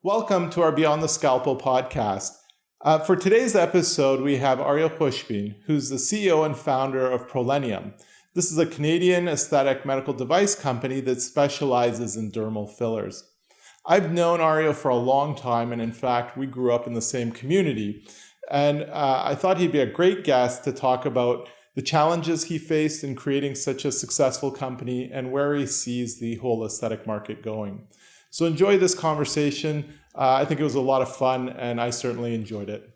Welcome to our Beyond the Scalpel podcast. For today's episode, we have Ario Khoshbin, who's the CEO and founder of Prollenium. This is a Canadian aesthetic medical device company that specializes in dermal fillers. I've known Ario for a long time, and in fact, we grew up in the same community. And I thought he'd be a great guest to talk about the challenges he faced in creating such a successful company and where he sees the whole aesthetic market going. So enjoy this conversation. I think it was a lot of fun, and I certainly enjoyed it.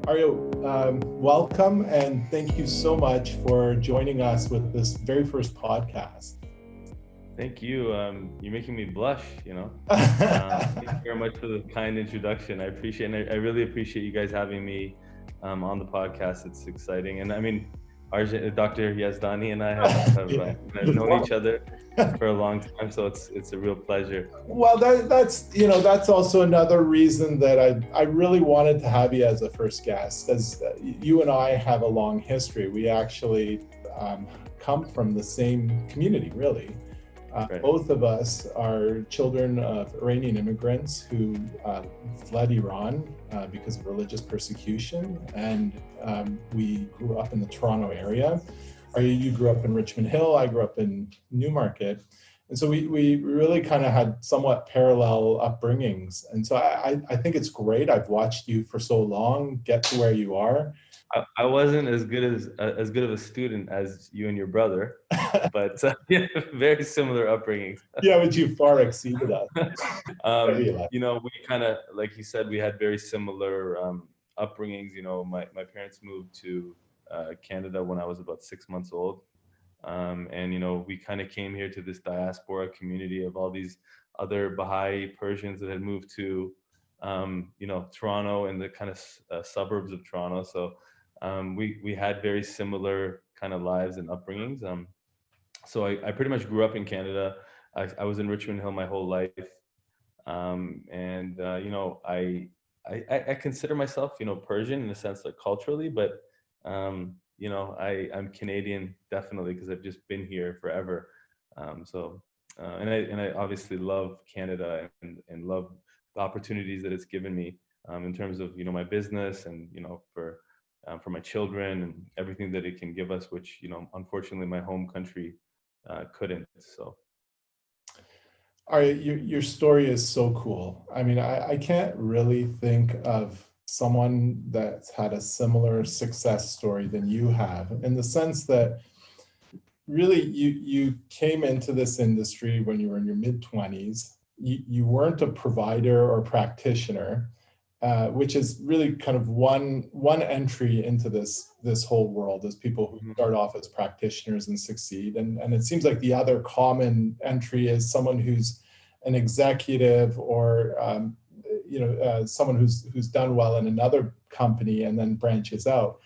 Ario, welcome, and thank you so much for joining us with this very first podcast. Thank you. You're making me blush, Thank you very much for the kind introduction. I appreciate it. I really appreciate you guys having me on the podcast. It's exciting. And I mean, Dr. Yazdani and I have known each other for a long time, so it's a real pleasure. Well, that's also another reason that I really wanted to have you as a first guest, as you and I have a long history. We actually come from the same community, really. Right. Both of us are children of Iranian immigrants who fled Iran because of religious persecution, and we grew up in the Toronto area. You grew up in Richmond Hill, I grew up in Newmarket, and so we really kind of had somewhat parallel upbringings. And so I think it's great. I've watched you for so long get to where you are. I wasn't as good of a student as you and your brother, but very similar upbringings. Yeah, but you far exceeded us. We kind of, like you said, we had very similar upbringings. My parents moved to Canada when I was about 6 months old, and we kind of came here to this diaspora community of all these other Baha'i Persians that had moved to Toronto and the kind of suburbs of Toronto. So we had very similar kind of lives and upbringings. So I pretty much grew up in Canada. I was in Richmond Hill my whole life. I consider myself, Persian in a sense, like culturally, but, I'm Canadian definitely because I've just been here forever. And I obviously love Canada and love the opportunities that it's given me in terms of, my business and, for my children and everything that it can give us, which, unfortunately my home country couldn't. So. All right, your story is so cool. I mean, I can't really think of someone that's had a similar success story than you have, in the sense that really you came into this industry when you were in your mid-20s. You weren't a provider or practitioner, which is really kind of one entry into this whole world, as people who start off as practitioners and succeed. And it seems like the other common entry is someone who's an executive or someone who's done well in another company and then branches out.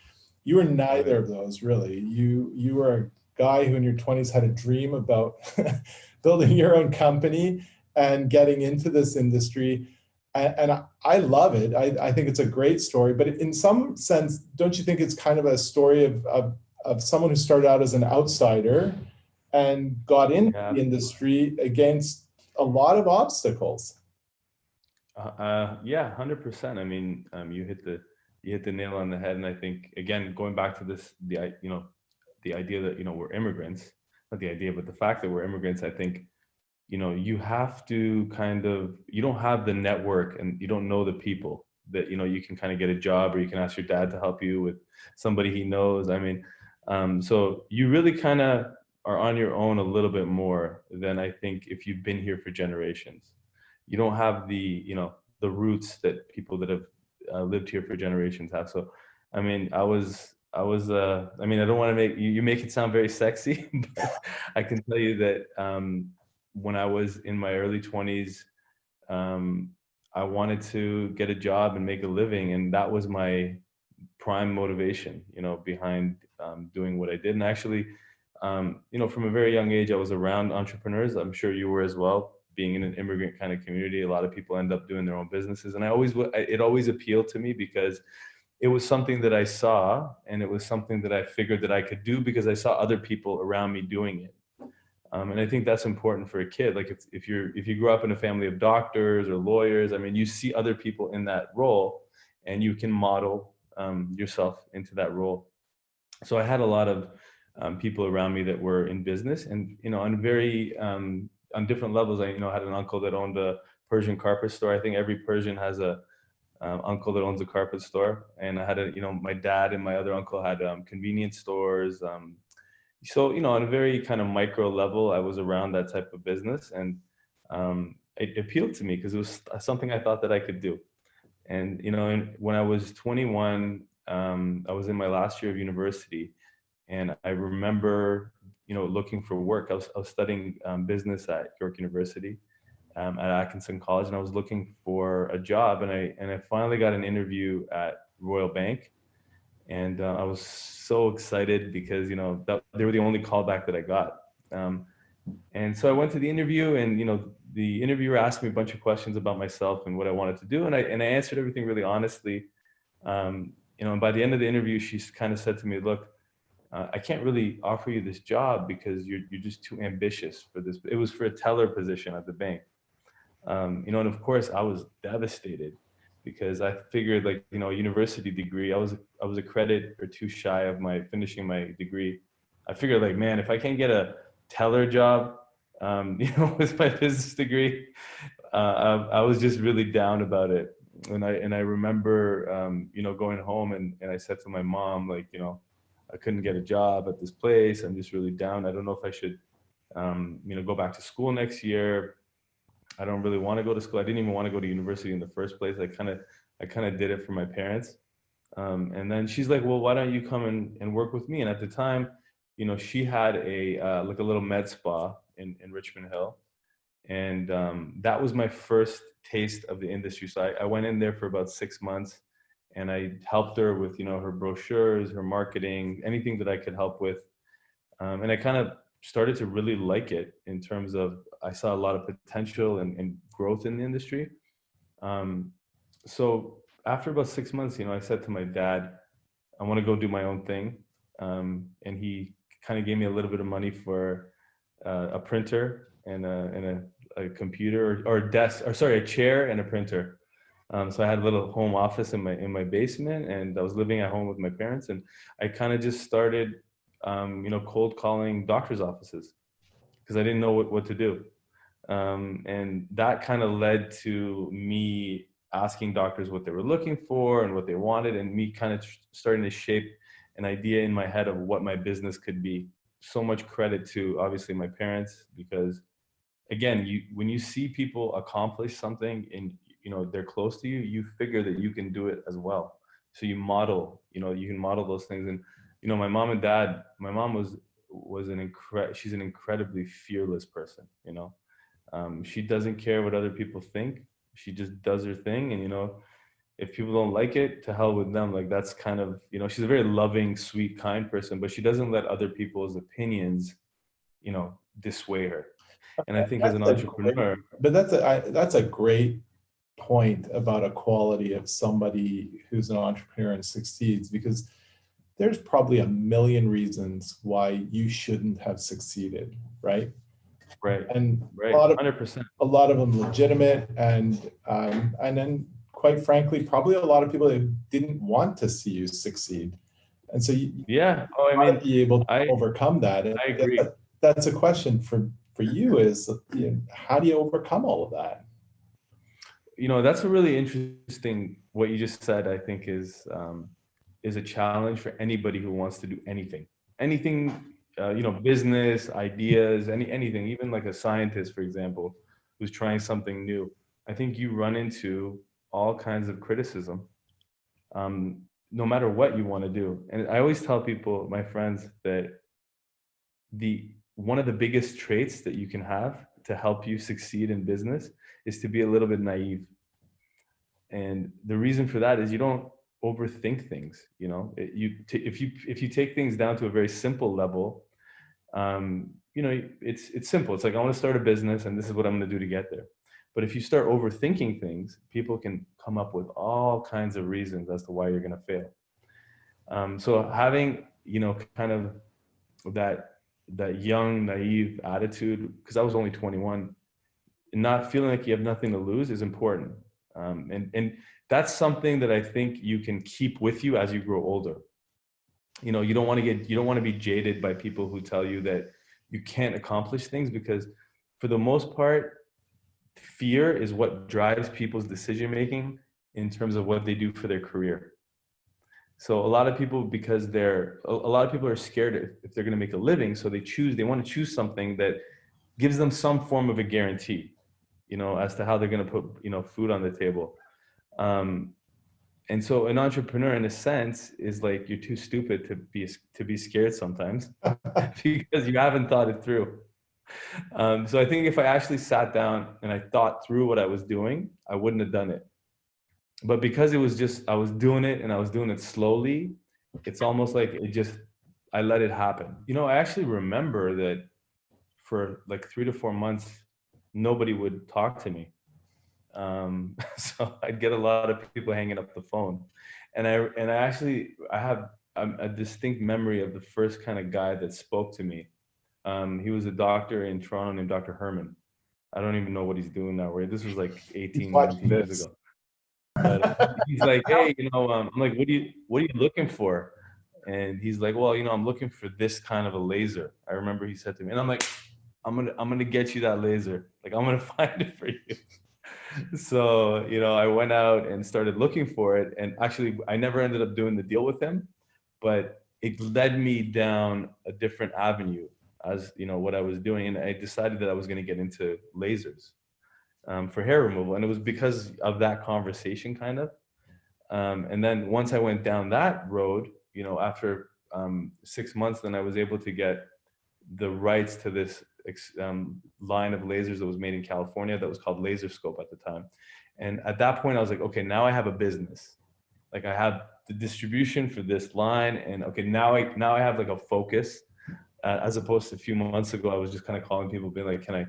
You were neither of those, really. You were a guy who in your 20s had a dream about building your own company and getting into this industry. And I love it. I think it's a great story. But in some sense, don't you think it's kind of a story of someone who started out as an outsider and got into the industry against a lot of obstacles? Yeah, 100%. I mean, you hit the nail on the head. And I think, again, going back to the idea that, we're immigrants, not the idea, but the fact that we're immigrants, I think, you have to you don't have the network and you don't know the people that, you can kind of get a job, or you can ask your dad to help you with somebody he knows. I mean, so you really kind of are on your own a little bit more than I think if you've been here for generations. You don't have the roots that people that have lived here for generations have. So, I mean, I mean, I don't want to you make it sound very sexy, but I can tell you that when I was in my early 20s, I wanted to get a job and make a living. And that was my prime motivation, behind doing what I did. And actually, from a very young age, I was around entrepreneurs. I'm sure you were as well. being in an immigrant kind of community, a lot of people end up doing their own businesses. And it always appealed to me because it was something that I saw, and it was something that I figured that I could do because I saw other people around me doing it. And I think that's important for a kid. Like if you grew up in a family of doctors or lawyers, I mean, you see other people in that role, and you can model yourself into that role. So I had a lot of people around me that were in business, and on different levels. I had an uncle that owned a Persian carpet store. I think every Persian has a uncle that owns a carpet store, and I had my dad and my other uncle had convenience stores. So on a very kind of micro level, I was around that type of business, and it appealed to me because it was something I thought that I could do. And when I was 21, I was in my last year of university, and I remember looking for work. I was studying business at York University, at Atkinson College, and I was looking for a job, and I finally got an interview at Royal Bank, and I was so excited because that they were the only callback that I got. And so I went to the interview, and the interviewer asked me a bunch of questions about myself and what I wanted to do, and I answered everything really honestly. And by the end of the interview, she kind of said to me, "Look, I can't really offer you this job because you're just too ambitious for this." It was for a teller position at the bank. And of course I was devastated because I figured, like, a university degree, I was a credit or two shy of finishing my degree. I figured, like, man, if I can't get a teller job, with my business degree, I was just really down about it. And I remember, going home, and I said to my mom, like, I couldn't get a job at this place. I'm just really down. I don't know if I should, go back to school next year. I don't really want to go to school. I didn't even want to go to university in the first place. I kind of did it for my parents. And then she's like, "Well, why don't you come and work with me?" And at the time, she had like a little med spa in Richmond Hill. And that was my first taste of the industry. So I went in there for about 6 months, and I helped her with, her brochures, her marketing, anything that I could help with. And I kind of started to really like it in terms of I saw a lot of potential and growth in the industry. So after about 6 months, I said to my dad, "I want to go do my own thing." And he kind of gave me a little bit of money for a printer and a computer, or a desk, or sorry, a chair and a printer. So I had a little home office in my basement, and I was living at home with my parents, and I kind of just started, cold calling doctors' offices because I didn't know what to do. And that kind of led to me asking doctors what they were looking for and what they wanted, and me kind of starting to shape an idea in my head of what my business could be. So much credit to, obviously, my parents, because again, when you see people accomplish something and they're close to you, you figure that you can do it as well. So you model, you can model those things. And my mom and dad, my mom she's an incredibly fearless person. She doesn't care what other people think. She just does her thing. And if people don't like it, to hell with them. Like, that's kind of, she's a very loving, sweet, kind person, but she doesn't let other people's opinions dissuade her. And I think as an That's a great, entrepreneur, but that's a great point about a quality of somebody who's an entrepreneur and succeeds, because there's probably a million reasons why you shouldn't have succeeded, right? right, And right, 100%. a lot of them legitimate, and then, quite frankly, probably a lot of people that didn't want to see you succeed, and so you Yeah. Oh, I got to mean, be able to I overcome that. And I I guess agree. that's a question for you, is, how do you overcome all of that? That's a really interesting, what you just said. I think is a challenge for anybody who wants to do anything, business ideas, anything, even like a scientist, for example, who's trying something new. I think you run into all kinds of criticism, no matter what you want to do. And I always tell people, my friends, that the one of the biggest traits that you can have to help you succeed in business is to be a little bit naive. And the reason for that is you don't overthink things. If you take things down to a very simple level, you know, it's simple. It's like, I want to start a business and this is what I'm going to do to get there. But if you start overthinking things, people can come up with all kinds of reasons as to why you're going to fail. So having, you know, kind of that young, naive attitude, because I was only 21, and not feeling like you have nothing to lose is important. And that's something that I think you can keep with you as you grow older. You know, you don't want to be jaded by people who tell you that you can't accomplish things, because for the most part, fear is what drives people's decision making in terms of what they do for their career. So a lot of people, because a lot of people are scared if they're going to make a living, so they want to choose something that gives them some form of a guarantee, you know, as to how they're going to put, you know, food on the table. And so an entrepreneur, in a sense, is like, you're too stupid to be scared sometimes because you haven't thought it through. So I think if I actually sat down and I thought through what I was doing, I wouldn't have done it. But because it was just, I was doing it and I was doing it slowly, it's almost like I let it happen. You know, I actually remember that for like 3 to 4 months, nobody would talk to me. So I'd get a lot of people hanging up the phone. And I have a distinct memory of the first kind of guy that spoke to me. He was a doctor in Toronto named Dr. Herman. I don't even know what he's doing now. This was like 18, 19 years ago. But he's like, hey, you know, I'm like, what are you looking for? And he's like, well, you know, I'm looking for this kind of a laser. I remember he said to me, and I'm like, I'm gonna get you that laser. Like, I'm gonna find it for you. So, you know, I went out and started looking for it. And actually, I never ended up doing the deal with him, but it led me down a different avenue as, you know, what I was doing. And I decided that I was going to get into lasers for hair removal. And it was because of that conversation, kind of. And then once I went down that road, you know, after 6 months, then I was able to get the rights to this line of lasers that was made in California that was called Laser Scope at the time. And at that point, I was like, okay, now I have a business. Like, I have the distribution for this line, and okay, now I have like a focus, as opposed to a few months ago, I was just kind of calling people, being like, can I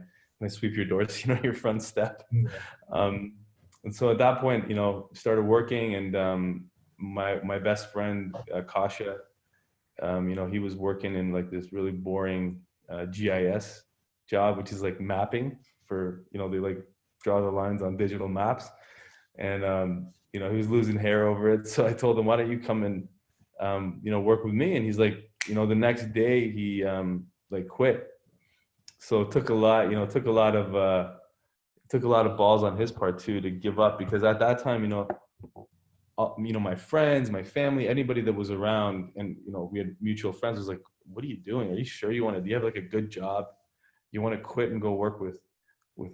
sweep your doors, you know, your front step. And so at that point, you know, started working, and my best friend Kasha, you know, he was working in like this really boring GIS job, which is like mapping for, you know, they like draw the lines on digital maps. And, you know, he was losing hair over it. So I told him, why don't you come and, you know, work with me? And he's like, you know, the next day he like quit. So it took a lot, you know, took a lot of balls on his part too, to give up, because at that time, you know, my friends, my family, anybody that was around, and, you know, we had mutual friends, was like, what are you doing? Are you sure do you have like a good job? You want to quit and go work with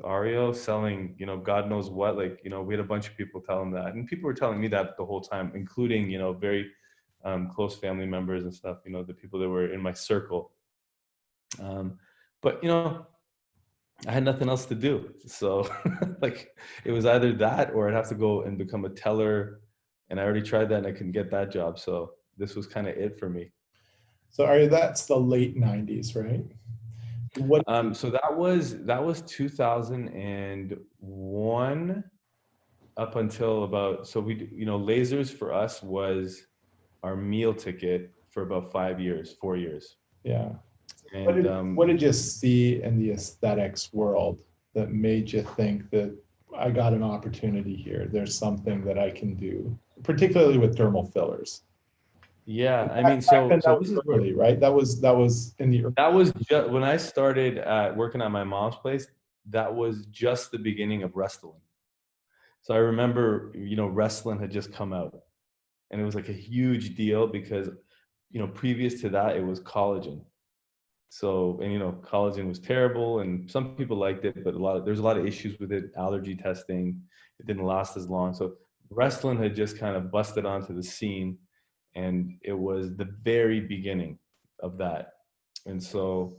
Ario selling, you know, God knows what? Like, you know, we had a bunch of people telling that, and people were telling me that the whole time, including, you know, very close family members and stuff, you know, the people that were in my circle. But, you know, I had nothing else to do. So like, it was either that or I'd have to go and become a teller. And I already tried that and I couldn't get that job. So this was kind of it for me. So that's the late 90s, right? So that was 2001 up until about, so we, you know, lasers for us was our meal ticket for about 4 years. Yeah. And What did you see in the aesthetics world that made you think that I got an opportunity here? There's something that I can do, particularly with dermal fillers. yeah, I mean, so this is early, right? That was in the early. That was just when I started working at my mom's place. That was just the beginning of Restylane. So I remember, you know, Restylane had just come out, and it was like a huge deal because, you know, previous to that, it was collagen. So, and, you know, collagen was terrible, and some people liked it, but there's a lot of issues with it. Allergy testing, it didn't last as long. So Restylane had just kind of busted onto the scene, and it was the very beginning of that. And so,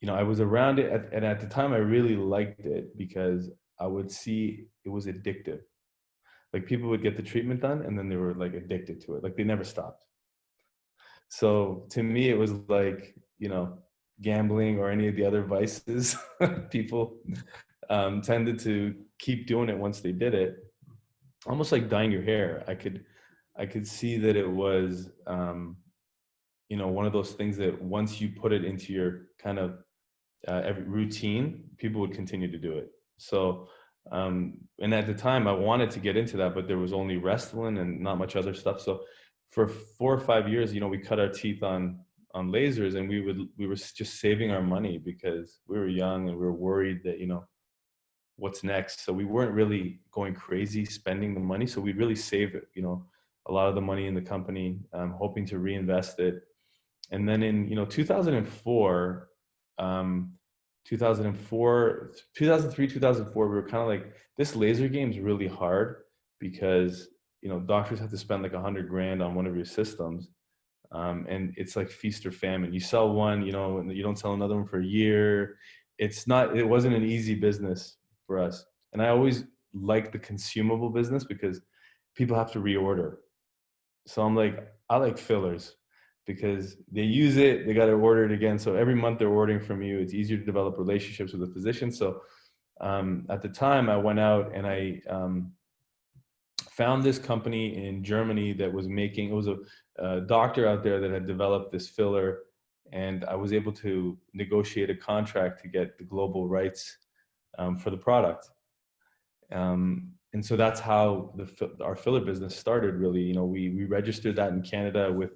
you know, I was around it, and at the time I really liked it because I would see it was addictive. Like, people would get the treatment done and then they were like addicted to it. Like, they never stopped. So to me, it was like, you know, gambling or any of the other vices, people tended to keep doing it once they did it, almost like dyeing your hair. I could see that it was, one of those things that once you put it into your kind of every routine, people would continue to do it. So, and at the time I wanted to get into that, but there was only Restylane and not much other stuff. So for 4 or 5 years, we cut our teeth on lasers, and we were just saving our money because we were young and we were worried that, what's next. So we weren't really going crazy spending the money. So we really save it, a lot of the money in the company, hoping to reinvest it. And then in, 2004, 2003, 2004, we were kind of like, this laser game is really hard because, doctors have to spend like $100,000 on one of your systems. And it's like feast or famine. You sell one, and you don't sell another one for a year. It wasn't an easy business for us. And I always like the consumable business because people have to reorder. So I'm like, I like fillers because they use it, they got to order it again. So every month they're ordering from you. It's easier to develop relationships with the physician. So at the time I went out and I found this company in Germany that was making, it was a doctor out there that had developed this filler, and I was able to negotiate a contract to get the global rights for the product. And so that's how our filler business started, really. We registered that in Canada with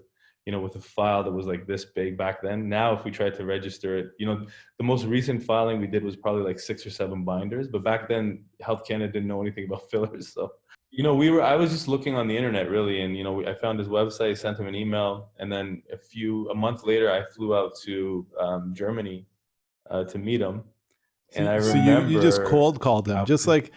a file that was like this big back then. Now, if we tried to register it, the most recent filing we did was probably like 6 or 7 binders. But back then, Health Canada didn't know anything about fillers. So, I was just looking on the internet, really. And, I found his website, sent him an email. And then a month later, I flew out to Germany to meet him. And I remember, you just cold called him, just like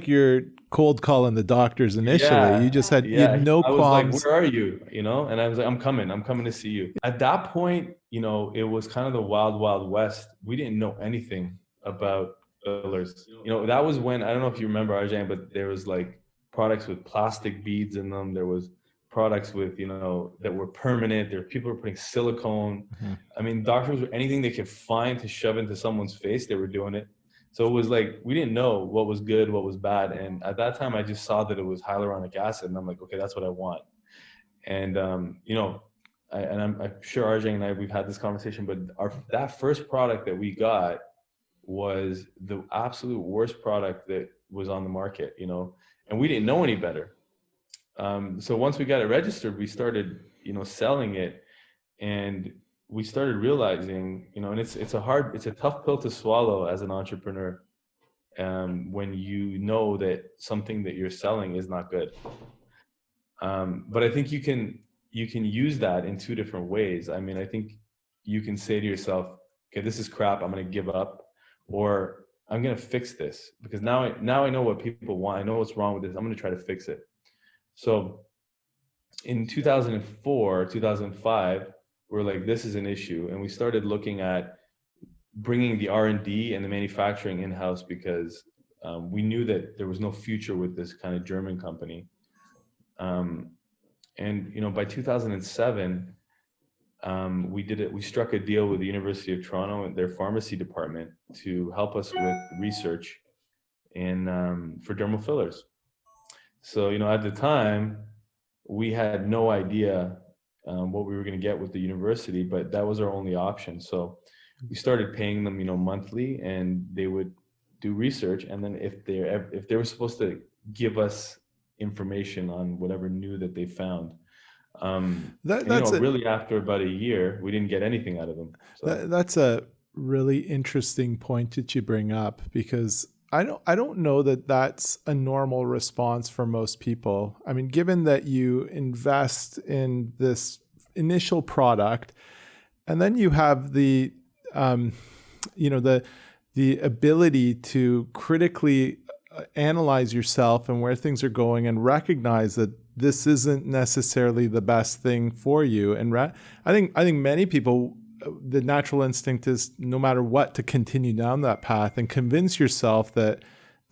you're cold calling the doctors initially. Yeah, you just had, you had no I was like, qualms. where are you? And I was like, I'm coming to see you. At that point, it was kind of the wild, wild west. We didn't know anything about fillers. That was when, I don't know if you remember, Arjang, but there was like products with plastic beads in them. There was products with, that were permanent. People were putting silicone. Mhm. I mean, doctors were anything they could find to shove into someone's face, they were doing it. So it was like, we didn't know what was good, what was bad. And at that time, I just saw that it was hyaluronic acid. And I'm like, okay, that's what I want. And, I'm sure Arjang and I, we've had this conversation, but that first product that we got was the absolute worst product that was on the market, and we didn't know any better. So once we got it registered, we started, selling it, and we started realizing, and it's a tough pill to swallow as an entrepreneur, when you know that something that you're selling is not good. But I think you can use that in 2 different ways. I mean, I think you can say to yourself, okay, this is crap, I'm going to give up, or I'm going to fix this because now I know what people want. I know what's wrong with this. I'm going to try to fix it. So in 2004, 2005, we're like, this is an issue. And we started looking at bringing the R&D and the manufacturing in-house because we knew that there was no future with this kind of German company. And, by 2007, we struck a deal with the University of Toronto and their pharmacy department to help us with research for dermal fillers. So, at the time, we had no idea what we were going to get with the university, but that was our only option. So we started paying them, monthly, and they would do research. And then if they were supposed to give us information on whatever new that they found, really after about a year, we didn't get anything out of them. So That's a really interesting point that you bring up, because I don't know that that's a normal response for most people. I mean, given that you invest in this initial product, and then you have the ability to critically analyze yourself and where things are going, and recognize that this isn't necessarily the best thing for you. And I think many people, the natural instinct is, no matter what, to continue down that path and convince yourself that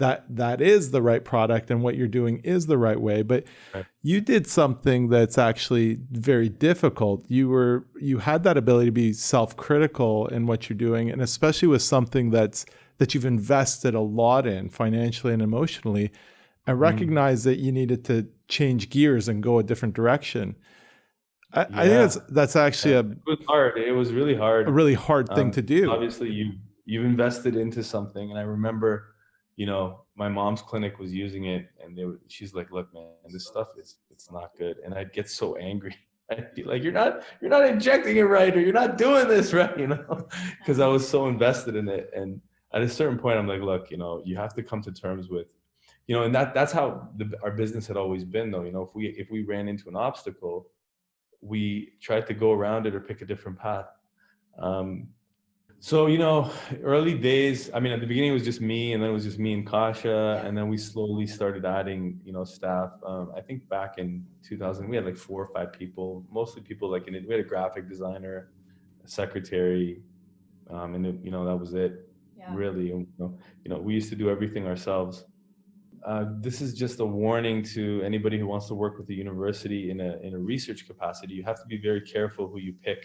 that is the right product and what you're doing is the right way. But Right. you did something that's actually very difficult. You had that ability to be self-critical in what you're doing, and especially with something that you've invested a lot in financially and emotionally, and recognize that you needed to change gears and go a different direction. I think that's actually It was hard. It was really hard. a really hard thing to do. Obviously, you've invested into something, and I remember, my mom's clinic was using it, and she's like, "Look, man, this stuff it's not good," and I'd get so angry. I'd be like, "You're not injecting it right, or you're not doing this right," because I was so invested in it. And at a certain point, I'm like, "Look, you have to come to terms with." And that's how our business had always been, though. If we ran into an obstacle, we tried to go around it or pick a different path. So, early days, I mean, at the beginning it was just me, and then it was just me and Kasha, and then we slowly started adding, staff. I think back in 2000, we had like 4 or 5 people, mostly people we had a graphic designer, a secretary, and that was it. Yeah. Really. We used to do everything ourselves. This is just a warning to anybody who wants to work with the university in a research capacity. You have to be very careful who you pick.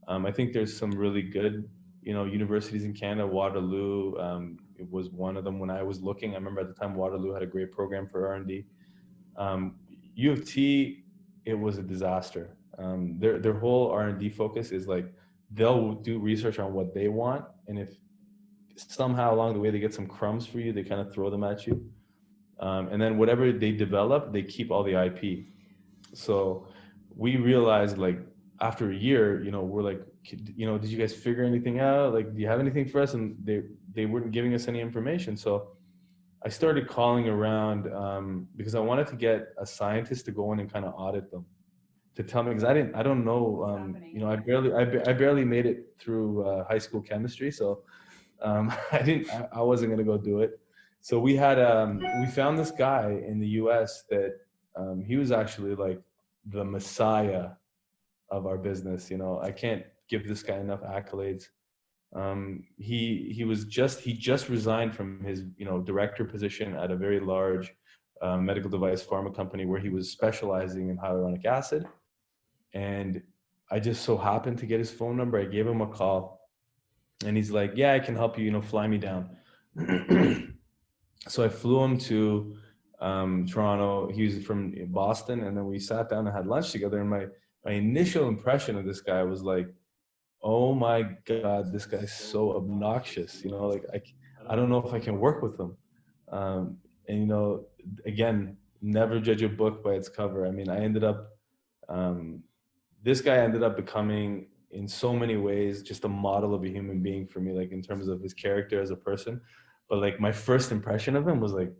I think there's some really good, universities in Canada. Waterloo, it was one of them when I was looking. I remember at the time Waterloo had a great program for R&D. U of T, it was a disaster. Their whole R&D focus is like, they'll do research on what they want, and if somehow along the way they get some crumbs for you, they kind of throw them at you. And then whatever they develop, they keep all the IP. So we realized, like, after a year, we're like, did you guys figure anything out? Like, do you have anything for us? And they weren't giving us any information. So I started calling around because I wanted to get a scientist to go in and kind of audit them, to tell me, because I don't know, I barely made it through high school chemistry. So I wasn't going to go do it. So we found this guy in the US that he was actually like the messiah of our business. I can't give this guy enough accolades. He just resigned from his director position at a very large medical device pharma company where he was specializing in hyaluronic acid. And I just so happened to get his phone number. I gave him a call, and he's like, "Yeah, I can help you, fly me down." So I flew him to Toronto. He was from Boston, and then we sat down and had lunch together. And my initial impression of this guy was like, "Oh my God, this guy's so obnoxious." I don't know if I can work with him. And again, never judge a book by its cover. I mean, this guy ended up becoming, in so many ways, just a model of a human being for me, like in terms of his character as a person. But like, my first impression of him was like,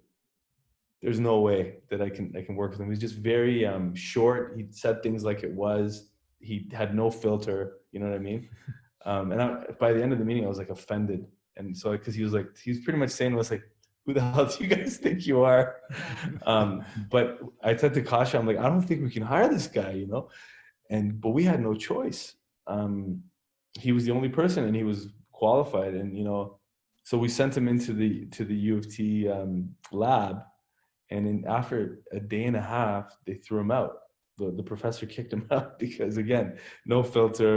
there's no way that I can work with him. He's just very short. He said things like it was. He had no filter. You know what I mean? By the end of the meeting, I was like offended. And so, because he was pretty much saying to us like, "Who the hell do you guys think you are?" But I said to Kasha, I'm like, "I don't think we can hire this guy, but we had no choice. He was the only person, and he was qualified, and so we sent him into the U of T lab, and after a day and a half, they threw him out. The professor kicked him out because, again, no filter.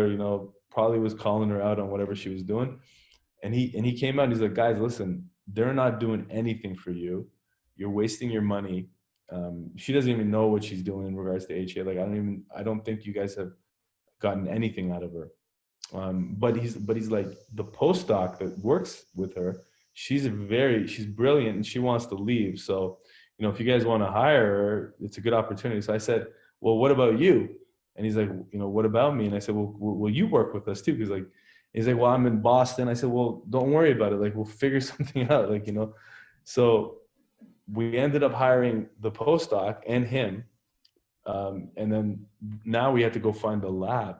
Probably was calling her out on whatever she was doing, and he came out and he's like, "Guys, listen, they're not doing anything for you. You're wasting your money. She doesn't even know what she's doing in regards to HA. Like, I don't think you guys have gotten anything out of her." But he's like, the postdoc that works with her, she's brilliant, and she wants to leave. So, if you guys want to hire her, it's a good opportunity. So I said, "Well, what about you?" And he's like, "What about me?" And I said, "Well, will you work with us too?" He's like, "Well, I'm in Boston." I said, "Well, don't worry about it. Like, we'll figure something out." So we ended up hiring the postdoc and him. And then now we had to go find the lab,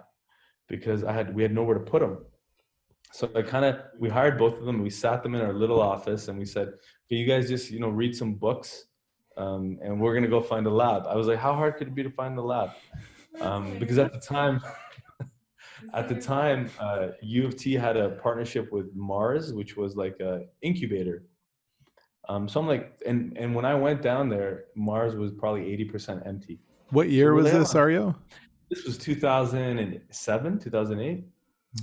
because we had nowhere to put them. So we hired both of them. We sat them in our little office, and we said, "Okay, you guys just, read some books, and we're going to go find a lab." I was like, how hard could it be to find the lab? Because at the time, U of T had a partnership with Mars, which was like an incubator. So I'm like, and when I went down there, Mars was probably 80% empty. What So year we're was there. this, Ario? This was 2007, 2008.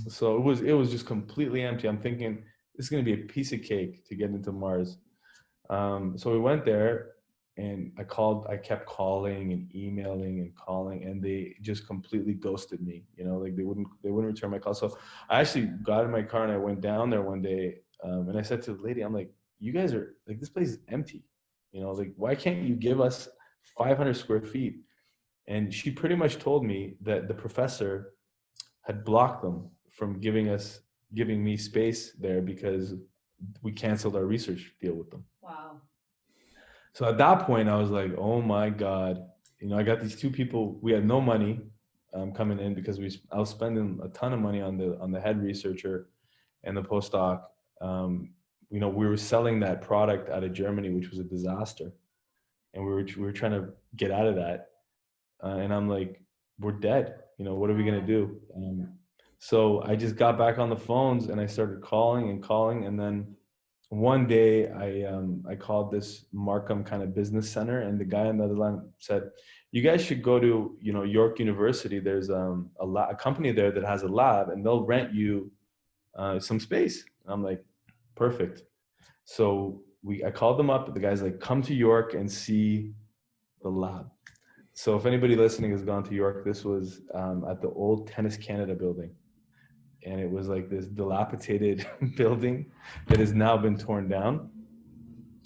So it was just completely empty. I'm thinking this is going to be a piece of cake to get into Mars. So we went there, and I kept calling and emailing and calling, and they just completely ghosted me. You know, like they wouldn't return my call. So I actually got in my car and I went down there one day, and I said to the lady, I'm like, you guys are like, this place is empty. You know, like, why can't you give us 500 square feet? And she pretty much told me that the professor had blocked them from giving me space there because we canceled our research deal with them. Wow. So at that point, I was like, oh my God, you know, I got these two people, we had no money coming in because I was spending a ton of money on the head researcher and the postdoc. You know, we were selling that product out of Germany, which was a disaster. And we were trying to get out of that. And I'm like, we're dead. You know, what are we going to do? So I just got back on the phones and I started calling and calling. And then one day I called this Markham kind of business center, and the guy on the other line said, you guys should go to, you know, York University. There's a company there that has a lab and they'll rent you some space. And I'm like, perfect. So I called them up. The guy's like, come to York and see the lab. So if anybody listening has gone to York, this was at the old Tennis Canada building. And it was like this dilapidated building that has now been torn down.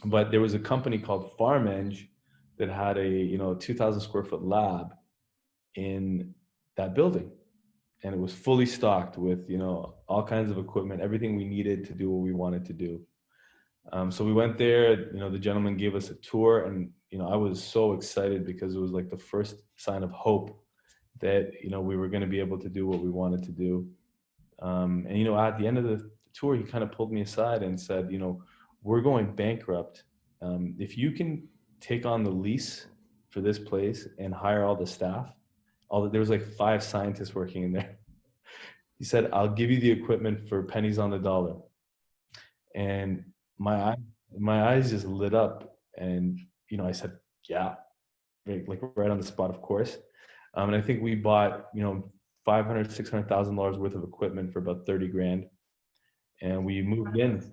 But there was a company called PharmEng that had a, you know, 2,000 square foot lab in that building. And it was fully stocked with, you know, all kinds of equipment, everything we needed to do what we wanted to do. So we went there, you know, the gentleman gave us a tour, and, you know, I was so excited because it was like the first sign of hope that, you know, we were going to be able to do what we wanted to do. And, you know, at the end of the tour, he kind of pulled me aside and said, you know, we're going bankrupt. If you can take on the lease for this place and hire all the staff, there was like 5 scientists working in there. He said, I'll give you the equipment for pennies on the dollar. And my eyes just lit up, and, you know, I said, yeah, like right on the spot, of course. And I think we bought, you know, $500,000, $600,000 worth of equipment for about 30 grand. And we moved in.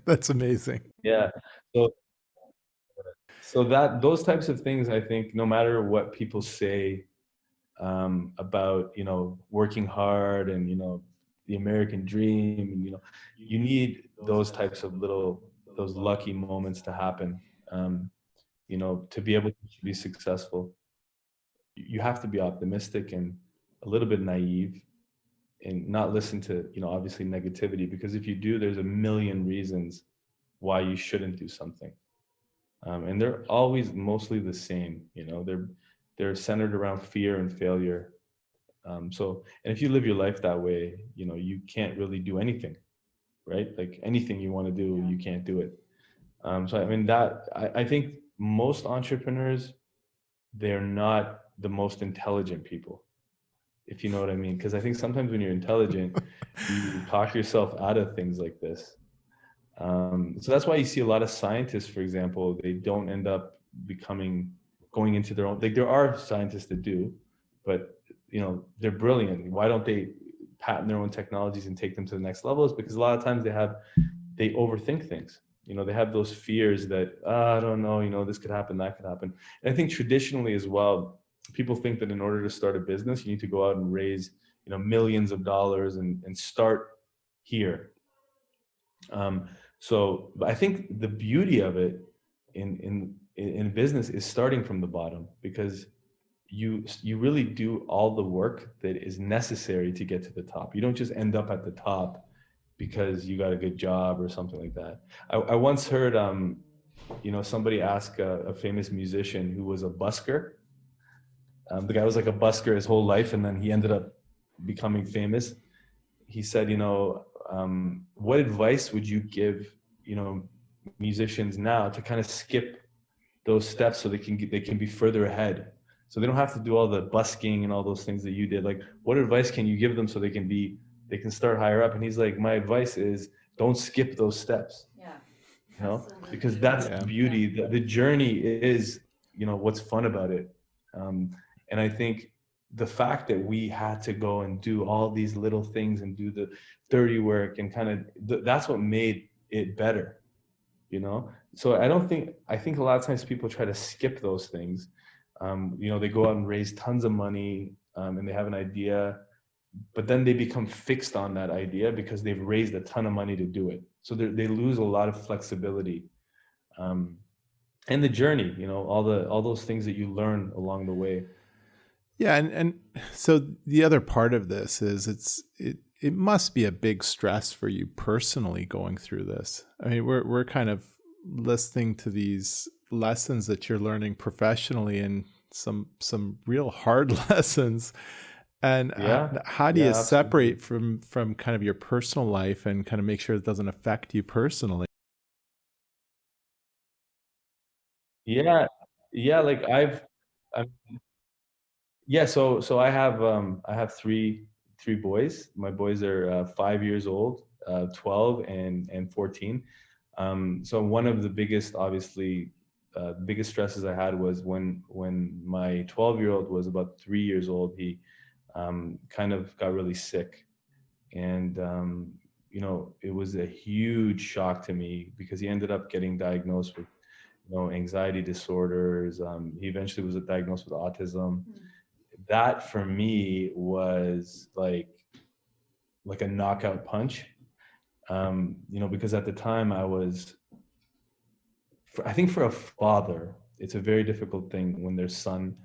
That's amazing. Yeah. So those types of things, I think, no matter what people say about, you know, working hard and, you know, the American dream, and, you know, you need those types of those lucky moments to happen, you know, to be able to be successful. You have to be optimistic and a little bit naive, and not listen to, you know, obviously negativity, because if you do, there's a million reasons why you shouldn't do something. And they're always mostly the same, you know, they're centered around fear and failure. And if you live your life that way, you know, you can't really do anything, right? Like anything you want to do, you can't do it. So I mean, I think most entrepreneurs, they're not the most intelligent people, if you know what I mean. Because I think sometimes when you're intelligent, you talk yourself out of things like this. So that's why you see a lot of scientists, for example, they don't end up going into their own, like there are scientists that do, but, you know, they're brilliant. Why don't they patent their own technologies and take them to the next level? Is because a lot of times they overthink things. You know, they have those fears that, I don't know, you know, this could happen, that could happen. And I think traditionally as well, people think that in order to start a business, you need to go out and raise, you know, millions of dollars and start here. But I think the beauty of it in business is starting from the bottom, because you really do all the work that is necessary to get to the top. You don't just end up at the top because you got a good job or something like that. I once heard, you know, somebody ask a famous musician who was a busker. The guy was like a busker his whole life, and then he ended up becoming famous. He said, you know, what advice would you give, you know, musicians now to kind of skip those steps so they can be further ahead, so they don't have to do all the busking and all those things that you did? Like, what advice can you give them so they can start higher up? And he's like, my advice is don't skip those steps. Yeah. you know, because that's the beauty. The journey is, you know, what's fun about it. And I think the fact that we had to go and do all these little things and do the dirty work and kind of, that's what made it better, you know? So I think a lot of times people try to skip those things. You know, they go out and raise tons of money, and they have an idea, but then they become fixed on that idea because they've raised a ton of money to do it. So they lose a lot of flexibility, and the journey, you know, all those things that you learn along the way. Yeah, and so the other part of this is it must be a big stress for you personally going through this. I mean, we're kind of listening to these lessons that you're learning professionally and some real hard lessons. And how do you separate from kind of your personal life and kind of make sure it doesn't affect you personally? Yeah, like I'm, yeah. So I have three boys. My boys are 5 years old, 12, and 14. So one of the biggest, obviously, biggest stresses I had was when my 12-year-old was about 3 years old. He kind of got really sick, and you know, it was a huge shock to me because he ended up getting diagnosed with, you know, anxiety disorders. He eventually was diagnosed with autism. That for me was like a knockout punch. You know, because at the time I was, I think for a father, it's a very difficult thing when their son,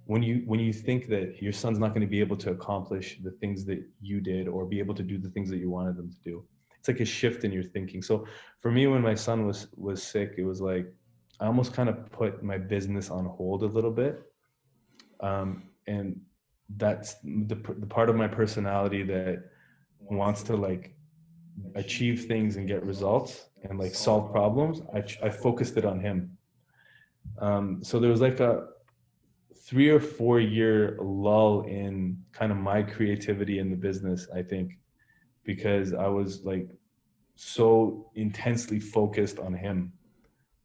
when you think that your son's not going to be able to accomplish the things that you did or be able to do the things that you wanted them to do. It's like a shift in your thinking. So for me, when my son was sick, it was like I almost kind of put my business on hold a little bit, and that's the part of my personality that wants to like achieve things and get results and like solve problems. I focused it on him. So there was like a 3 or 4 year lull in kind of my creativity in the business, I think, because I was like so intensely focused on him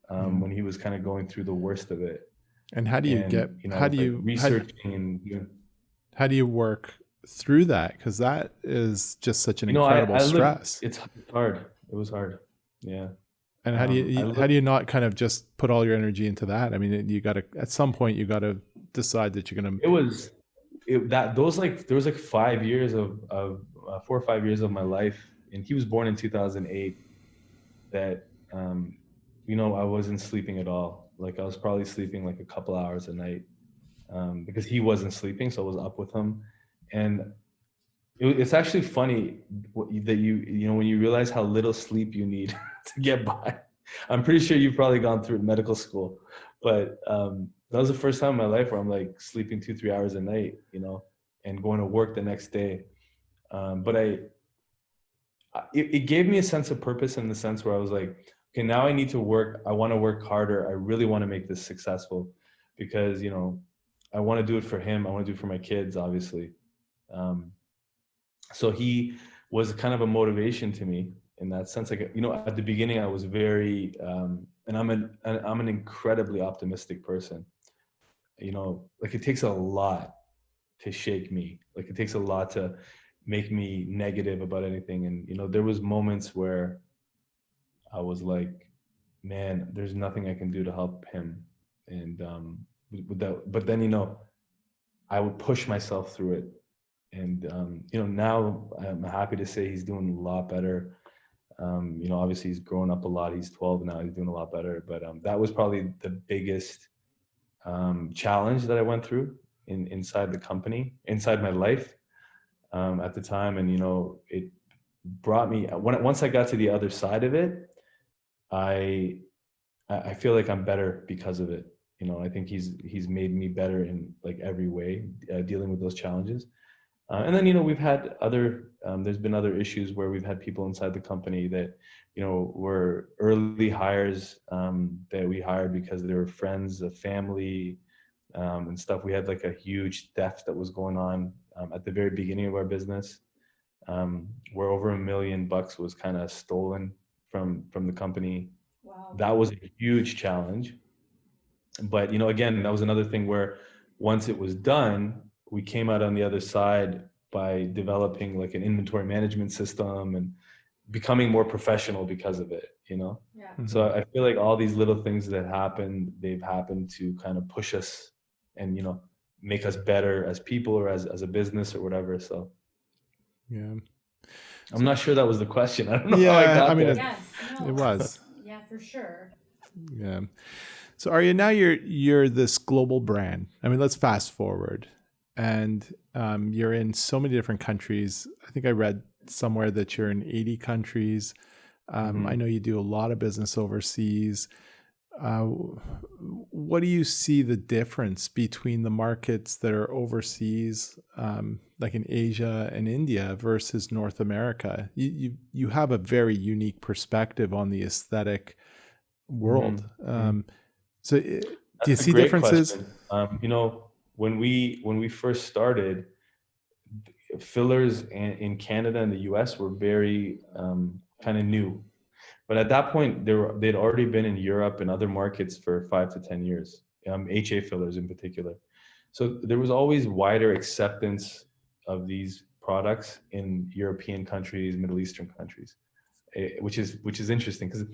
when he was kind of going through the worst of it. And how do you get, you know, like researching and how do you work through that? Because that is just such an you know, incredible stress. It's hard. It was hard. Yeah. And how do you not kind of just put all your energy into that? I mean, you got to, at some point you got to decide that you're going to. There was like 5 years of 4 or 5 years of my life, and he was born in 2008. That you know, I wasn't sleeping at all. Like I was probably sleeping like a couple hours a night, because he wasn't sleeping, so I was up with him. And it's actually funny that you know, when you realize how little sleep you need to get by. I'm pretty sure you've probably gone through medical school, but that was the first time in my life where I'm like sleeping 2-3 hours a night, you know, and going to work the next day. But it gave me a sense of purpose in the sense where I was like, okay, now I need to work. I want to work harder. I really want to make this successful because, you know, I want to do it for him. I want to do it for my kids, obviously. So he was kind of a motivation to me in that sense. Like, you know, at the beginning I was very, and I'm an incredibly optimistic person. You know, like it takes a lot to shake me. Like it takes a lot to make me negative about anything. And, you know, there was moments where I was like, man, there's nothing I can do to help him. And with that, but then, you know, I would push myself through it. And, you know, now I'm happy to say he's doing a lot better. You know, obviously he's grown up a lot. He's 12 now. He's doing a lot better. But that was probably the biggest challenge that I went through inside the company, inside my life at the time. And, you know, it brought me, once I got to the other side of it, I feel like I'm better because of it. You know, I think he's made me better in like every way, dealing with those challenges. And then, you know, we've had other, there's been other issues where we've had people inside the company that, you know, were early hires that we hired because they were friends, a family, and stuff. We had like a huge theft that was going on at the very beginning of our business, where over $1 million was kind of stolen from the company. That was a huge challenge. But, you know, again, that was another thing where once it was done, we came out on the other side by developing like an inventory management system and becoming more professional because of it, you know? Yeah. So I feel like all these little things that happen, they've happened to kind of push us and, you know, make us better as people or as a business or whatever. So Yeah. I'm not sure that was the question. I don't know how I Yeah, got I mean, there. Yes. No. it was. Yeah, for sure. Yeah. So Arya, now you're this global brand. I mean, let's fast forward, and you're in so many different countries. I think I read somewhere that you're in 80 countries. I know you do a lot of business overseas. What do you see the difference between the markets that are overseas, like in Asia and India, versus North America? You have a very unique perspective on the aesthetic world. So do you That's a see great differences? question. You know, when we first started, fillers in Canada and the US were very kind of new. But at that point, they'd already been in Europe and other markets for 5 to 10 years, HA fillers in particular. So there was always wider acceptance of these products in European countries, Middle Eastern countries, which is interesting because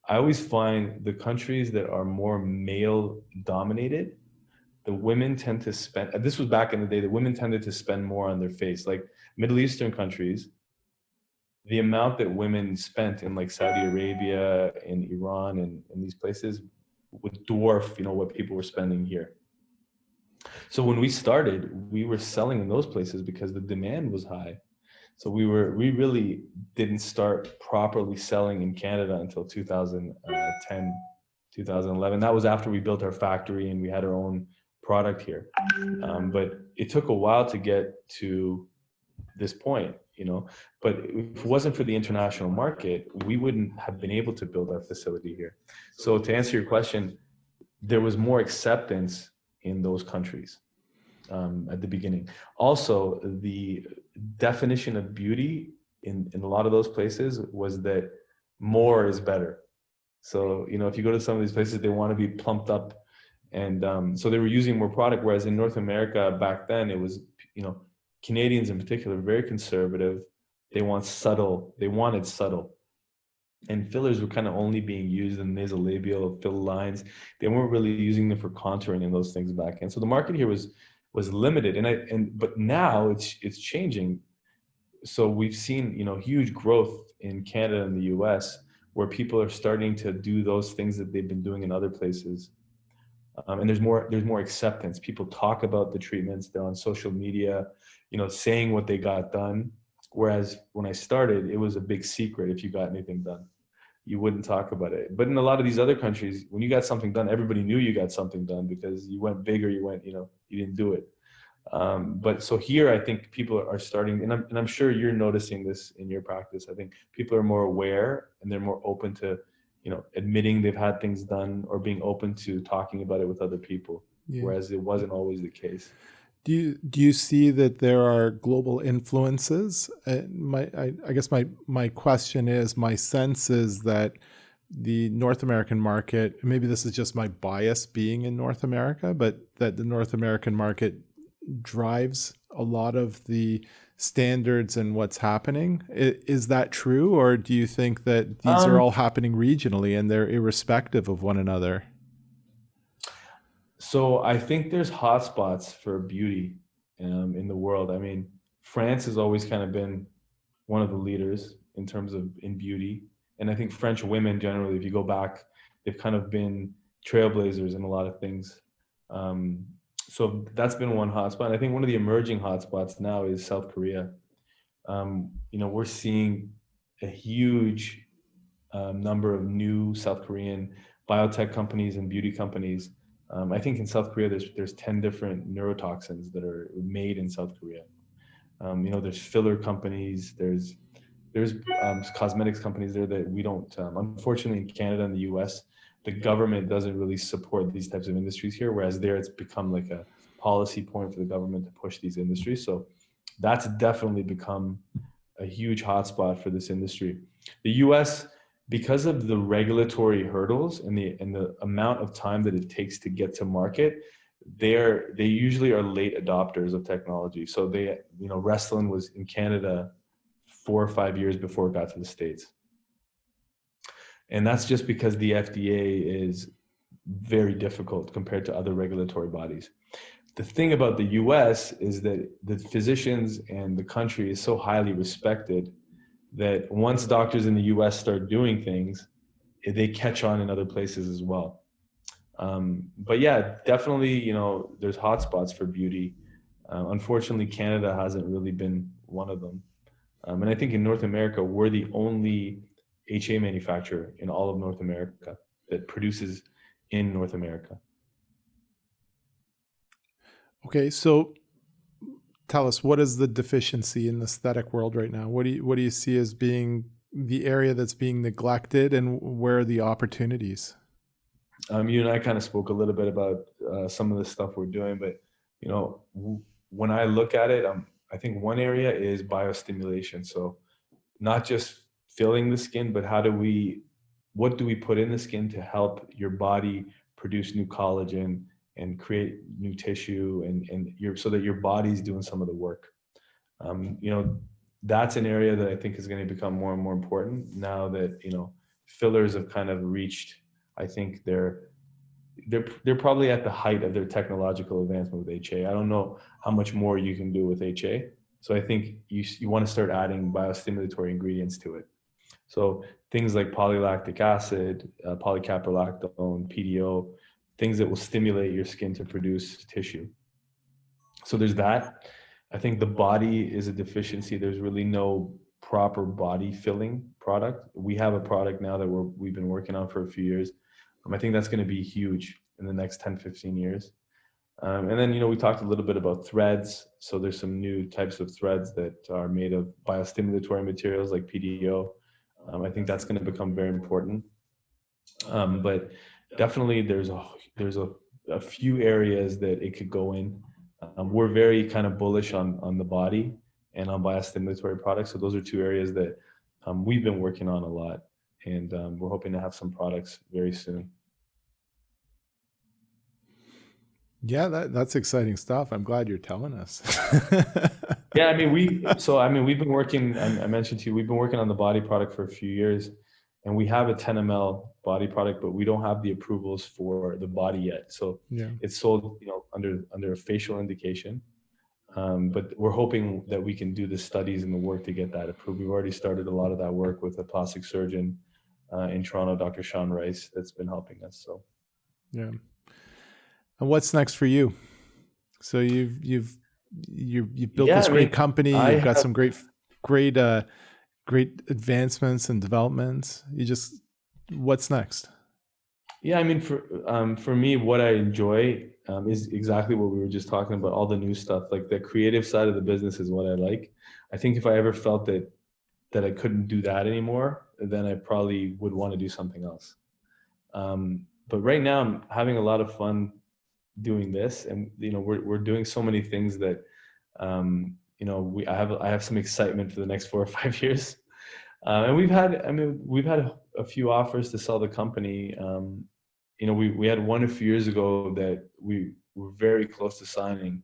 I always find the countries that are more male dominated, the women tend to spend, this was back in the day, the women tended to spend more on their face. Like Middle Eastern countries, the amount that women spent in like Saudi Arabia and Iran and these places would dwarf, you know, what people were spending here. So when we started, we were selling in those places because the demand was high. So we really didn't start properly selling in Canada until 2010, 2011. That was after we built our factory and we had our own product here. But it took a while to get to this point, you know, but if it wasn't for the international market, we wouldn't have been able to build our facility here. So to answer your question, there was more acceptance in those countries at the beginning. Also, the definition of beauty in a lot of those places was that more is better. So, you know, if you go to some of these places, they want to be plumped up. And so they were using more product, whereas in North America back then, it was, you know, Canadians in particular, very conservative. They wanted subtle. And fillers were kind of only being used in nasolabial fill lines. They weren't really using them for contouring and those things back then. So the market here was limited. But now it's changing. So we've seen, you know, huge growth in Canada and the US where people are starting to do those things that they've been doing in other places. And there's more acceptance. People talk about the treatments. They're on social media, you know, saying what they got done. Whereas when I started, it was a big secret if you got anything done. You wouldn't talk about it. But in a lot of these other countries, when you got something done, everybody knew you got something done because you went big or you didn't do it. But so here, I think people are starting, and I'm sure you're noticing this in your practice. I think people are more aware and they're more open to, you know, admitting they've had things done or being open to talking about it with other people, whereas it wasn't always the case. Do you see that there are global influences? I guess my question is, my sense is that the North American market, maybe this is just my bias being in North America, but that the North American market drives a lot of the standards and what's happening. Is that true? Or do you think that these are all happening regionally and they're irrespective of one another? So I think there's hotspots for beauty in the world. I mean, France has always kind of been one of the leaders in terms of in beauty. And I think French women generally, if you go back, they've kind of been trailblazers in a lot of things. So that's been one hotspot. And I think one of the emerging hotspots now is South Korea. You know, we're seeing a huge number of new South Korean biotech companies and beauty companies. I think in South Korea, there's 10 different neurotoxins that are made in South Korea. You know, there's filler companies, there's cosmetics companies there that we don't, unfortunately in Canada and the US, the government doesn't really support these types of industries here, whereas there it's become like a policy point for the government to push these industries. So that's definitely become a huge hotspot for this industry. The US, because of the regulatory hurdles and the amount of time that it takes to get to market, they usually are late adopters of technology. So they, you know, Restylane was in Canada 4 or 5 years before it got to the States. And that's just because the FDA is very difficult compared to other regulatory bodies. The thing about the US is that the physicians and the country is so highly respected that once doctors in the US start doing things, they catch on in other places as well. But yeah, definitely, you know, there's hotspots for beauty. Unfortunately, Canada hasn't really been one of them. And I think in North America, we're the only HA manufacturer in all of North America that produces in North America. Okay, so tell us, what is the deficiency in the aesthetic world right now? What do you see as being the area that's being neglected, and where are the opportunities? You and I kind of spoke a little bit about some of the stuff we're doing, but you know, when I look at it, I think one area is biostimulation. So not just filling the skin, but what do we put in the skin to help your body produce new collagen and create new tissue, and so that your body's doing some of the work. You know, that's an area that I think is going to become more and more important now that, you know, fillers have kind of reached, I think they're probably at the height of their technological advancement with HA. I don't know how much more you can do with HA. So I think you want to start adding biostimulatory ingredients to it. So things like polylactic acid, polycaprolactone, PDO, things that will stimulate your skin to produce tissue. So there's that. I think the body is a deficiency. There's really no proper body filling product. We have a product now that we've been working on for a few years. I think that's going to be huge in the next 10, 15 years. And then, you know, we talked a little bit about threads. So there's some new types of threads that are made of biostimulatory materials like PDO. I think that's going to become very important. But definitely there's a few areas that it could go in. We're very kind of bullish on the body and on biostimulatory products. So those are two areas that we've been working on a lot. And we're hoping to have some products very soon. Yeah, that's exciting stuff. I'm glad you're telling us. Yeah, I mean, we've been working, I mentioned to you, we've been working on the body product for a few years, and we have a 10 ml body product, but we don't have the approvals for the body yet. So Yeah. it's sold, you know, under a facial indication. But we're hoping that we can do the studies and the work to get that approved. We've already started a lot of that work with a plastic surgeon in Toronto, Dr. Sean Rice, that's been helping us. So yeah. And what's next for you? So you've built this great company. You've got some great advancements and developments. What's next? Yeah, I mean, for me, what I enjoy is exactly what we were just talking about, all the new stuff. Like the creative side of the business is what I like. I think if I ever felt that I couldn't do that anymore, then I probably would want to do something else. But right now I'm having a lot of fun doing this, and you know, we're doing so many things that you know, I have some excitement for the next 4 or 5 years. And we've had a few offers to sell the company. You know, we had one a few years ago that we were very close to signing.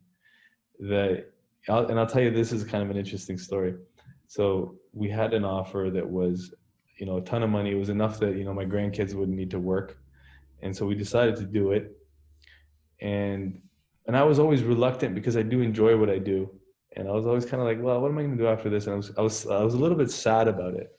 I'll tell you, this is kind of an interesting story. So we had an offer that was, you know, a ton of money. It was enough that, you know, my grandkids wouldn't need to work, and so we decided to do it. And I was always reluctant because I do enjoy what I do, and I was always kind of like, well, what am I going to do after this? And I was a little bit sad about it.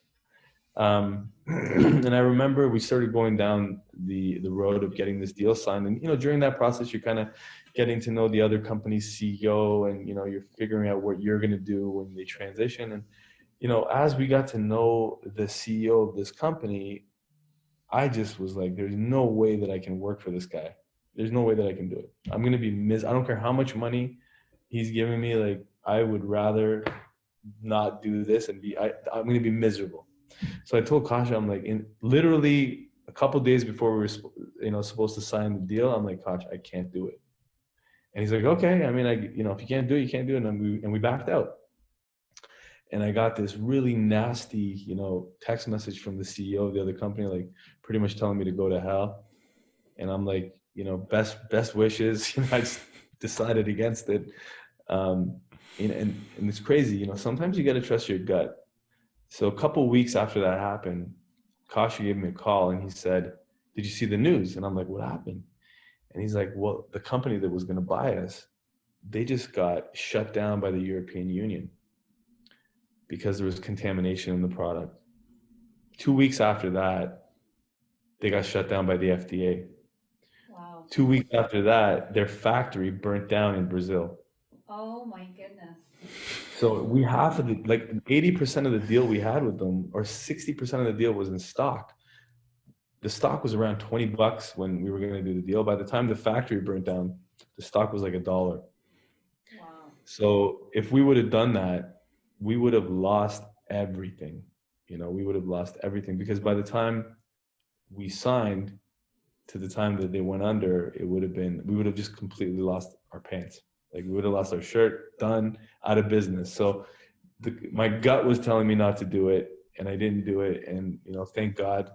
And I remember we started going down the road of getting this deal signed, and you know, during that process, you're kind of getting to know the other company's CEO, and you know, you're figuring out what you're going to do when they transition. And you know, as we got to know the CEO of this company, I just was like, there's no way that I can work for this guy. There's no way that I can do it. I'm going to be I don't care how much money he's giving me. Like, I would rather not do this and I'm going to be miserable. So I told Kasha, I'm like, in literally a couple of days before we were, you know, supposed to sign the deal, I'm like, Kasha, I can't do it. And he's like, okay, I mean, you know, if you can't do it, you can't do it. And we backed out. And I got this really nasty, text message from the CEO of the other company, like pretty much telling me to go to hell. And I'm like, best wishes. I just decided against it. And it's crazy. Sometimes you got to trust your gut. So a couple of weeks after that happened, Kasha gave me a call and he said, "Did you see the news?" And I'm like, "What happened?" And he's like, "Well, the company that was going to buy us, they just got shut down by the European Union because there was contamination in the product. 2 weeks after that, they got shut down by the FDA. Wow. 2 weeks after that, their factory burnt down in Brazil. Oh my goodness. So we half of the, like 80% of the deal we had with them, or 60% of the deal was in stock. The stock was around $20 when we were going to do the deal. By the time the factory burnt down, the stock was like $1. Wow. So if we would have done that, we would have lost everything. We would have lost everything, because by the time we signed to the time that they went under, we would have just completely lost our pants. Like we would have lost our shirt, done, out of business. So my gut was telling me not to do it, and I didn't do it. And, thank God,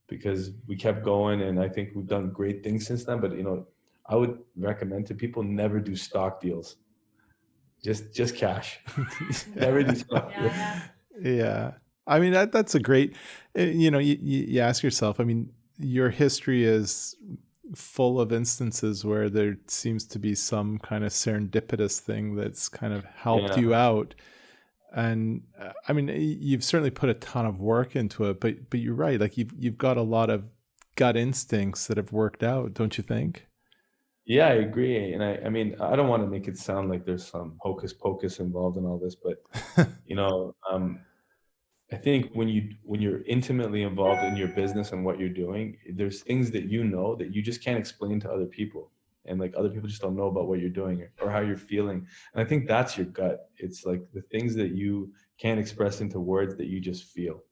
because we kept going, and I think we've done great things since then. But, I would recommend to people, never do stock deals. Just cash. Never do stock deals. Yeah. I mean, that's a great, you ask yourself, I mean, your history is full of instances where there seems to be some kind of serendipitous thing that's kind of helped you out. And I mean, you've certainly put a ton of work into it, but you're right. Like you've got a lot of gut instincts that have worked out, don't you think? Yeah, I agree. And I mean, I don't want to make it sound like there's some hocus pocus involved in all this, but I think when you're intimately involved in your business and what you're doing, there's things that that you just can't explain to other people. And like other people just don't know about what you're doing or how you're feeling. And I think that's your gut. It's like the things that you can't express into words that you just feel.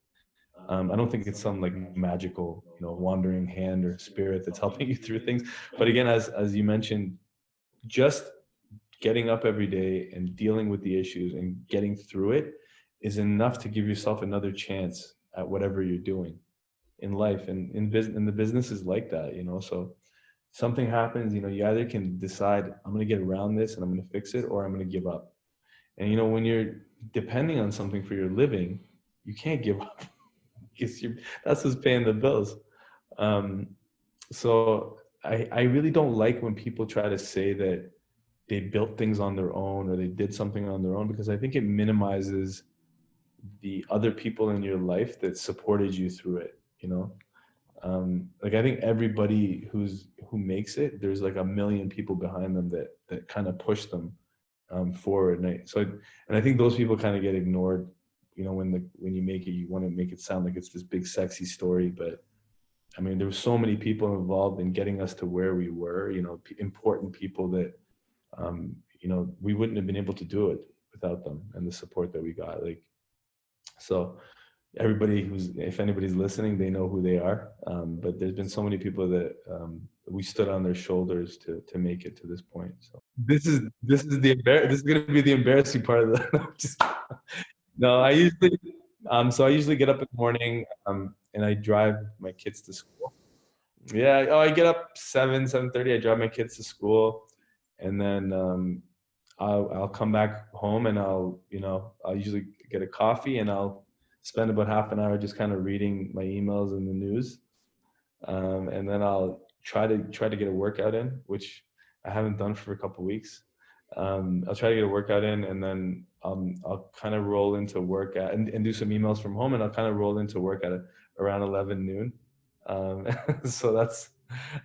I don't think it's some like magical, wandering hand or spirit that's helping you through things. But again, as you mentioned, just getting up every day and dealing with the issues and getting through it is enough to give yourself another chance at whatever you're doing in life. And in business, and the business is like that, so something happens, you either can decide, I'm going to get around this and I'm going to fix it, or I'm going to give up. And, when you're depending on something for your living, you can't give up. That's what's paying the bills. So I really don't like when people try to say that they built things on their own or they did something on their own, because I think it minimizes the other people in your life that supported you through it. Like I think everybody who makes it, there's like a million people behind them that kind of push them forward. And I think those people kind of get ignored. When you make it, you want to make it sound like it's this big sexy story, but I mean, there were so many people involved in getting us to where we were. Important people that we wouldn't have been able to do it without them and the support that we got. So everybody if anybody's listening, they know who they are. But there's been so many people that we stood on their shoulders to make it to this point. So this is going to be the embarrassing part of the. No, I usually get up in the morning and I drive my kids to school. Yeah. Oh, I get up 7:30. I drive my kids to school, and then I'll come back home and I'll usually get a coffee and I'll spend about half an hour just kind of reading my emails and the news. And then I'll try to get a workout in, which I haven't done for a couple of weeks. I'll try to get a workout in, and then I'll kind of roll into work and do some emails from home, and I'll kind of roll into work at around 11 noon. So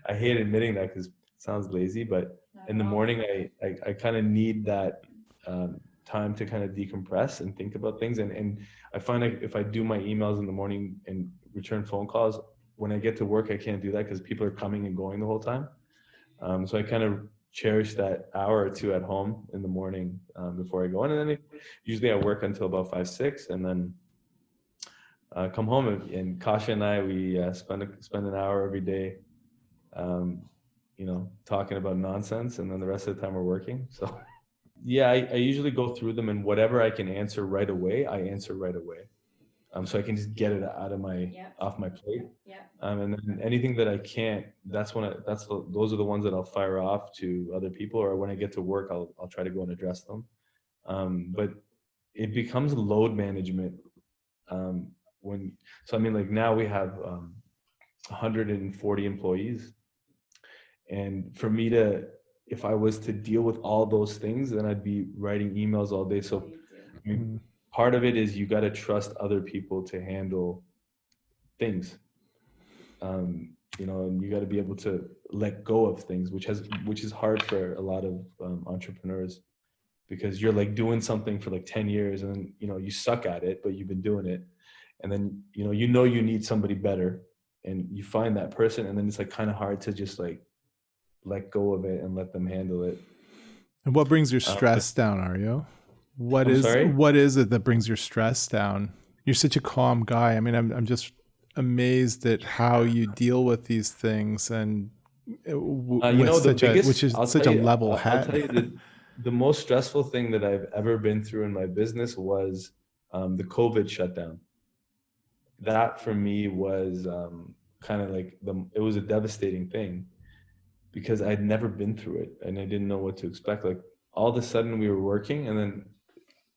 I hate admitting that because it sounds lazy, but in the morning, I kind of need that time to kind of decompress and think about things. And I find like if I do my emails in the morning and return phone calls, when I get to work, I can't do that because people are coming and going the whole time. So I kind of cherish that hour or two at home in the morning before I go in. And then usually I work until about 5, 6, and then come home. And Kasha and I, we spend an hour every day, talking about nonsense, and then the rest of the time we're working. So Yeah, I usually go through them, and whatever I can answer right away, I answer right away. So I can just get it out of Yep. off my plate. Yep. And then anything that I can't, those are the ones that I'll fire off to other people, or when I get to work, I'll try to go and address them. But it becomes load management when, so I mean, like now we have 140 employees, and for me to, if I was to deal with all those things, then I'd be writing emails all day. So Please do. I mean, part of it is you got to trust other people to handle things. And you got to be able to let go of things, which is hard for a lot of entrepreneurs, because you're like doing something for like 10 years, and then, you suck at it, but you've been doing it. And then, you need somebody better, and you find that person, and then it's like kind of hard to just like let go of it and let them handle it. And what brings your stress down, Ario? Sorry? What is it that brings your stress down? You're such a calm guy. I mean, I'm just amazed at how you deal with these things, and which is such a level head. I'll tell you that the most stressful thing that I've ever been through in my business was the COVID shutdown. That for me was kind of like it was a devastating thing, because I'd never been through it and I didn't know what to expect. Like all of a sudden we were working, and then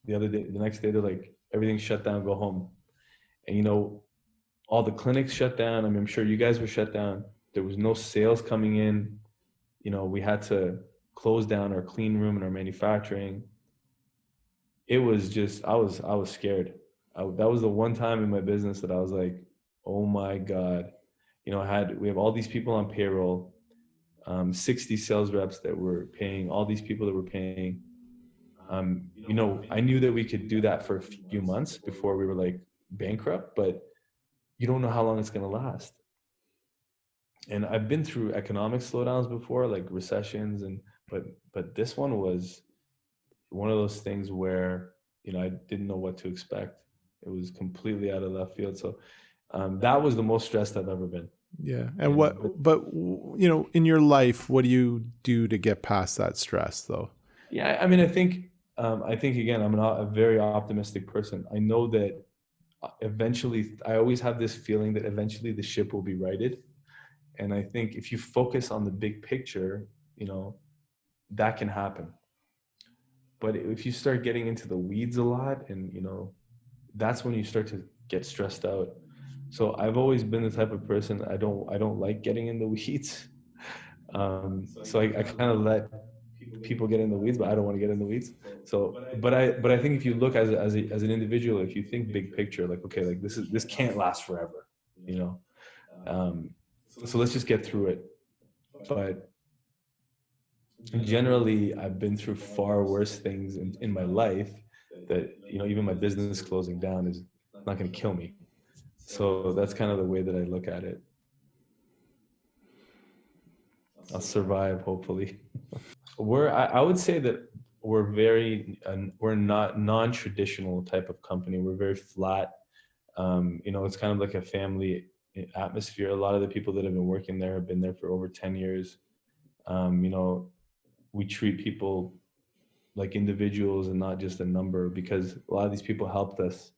the next day they're like, everything shut down, go home. And all the clinics shut down. I mean, I'm sure you guys were shut down. There was no sales coming in. We had to close down our clean room and our manufacturing. It was just, I was scared. That was the one time in my business that I was like, oh my God. We have all these people on payroll, 60 sales reps that were paying, all these people that were paying. I knew that we could do that for a few months before we were like bankrupt, but you don't know how long it's going to last. And I've been through economic slowdowns before, like recessions, but this one was one of those things where, I didn't know what to expect. It was completely out of left field. So that was the most stressed I've ever been. Yeah. And in your life, what do you do to get past that stress though? Yeah. I mean, I think again, I'm a very optimistic person. I know that eventually, I always have this feeling that eventually the ship will be righted. And I think if you focus on the big picture, that can happen. But if you start getting into the weeds a lot, and that's when you start to get stressed out. So I've always been the type of person, I don't like getting in the weeds. So I kind of let people get in the weeds, but I don't want to get in the weeds. So, but I think if you look as an individual, if you think big picture, like, okay, like this can't last forever, so let's just get through it. But generally, I've been through far worse things in my life that, even my business closing down is not going to kill me. So that's kind of the way that I look at it. I'll survive, hopefully. I would say that we're not non-traditional type of company. We're very flat. It's kind of like a family atmosphere. A lot of the people that have been working there have been there for over 10 years. We treat people like individuals and not just a number, because a lot of these people helped us,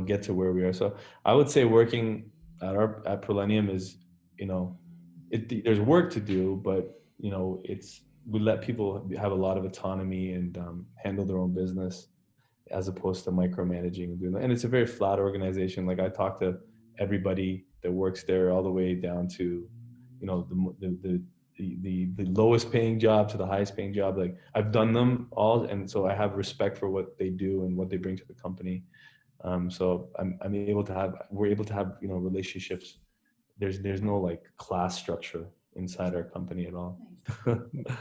get to where we are. So I would say working at Prollenium is, there's work to do, but we let people have a lot of autonomy and handle their own business, as opposed to micromanaging and doing that. And it's a very flat organization. Like I talk to everybody that works there, all the way down to, the lowest paying job to the highest paying job. Like I've done them all, and so I have respect for what they do and what they bring to the company. So we're able to have relationships. There's no like class structure inside our company at all. Nice.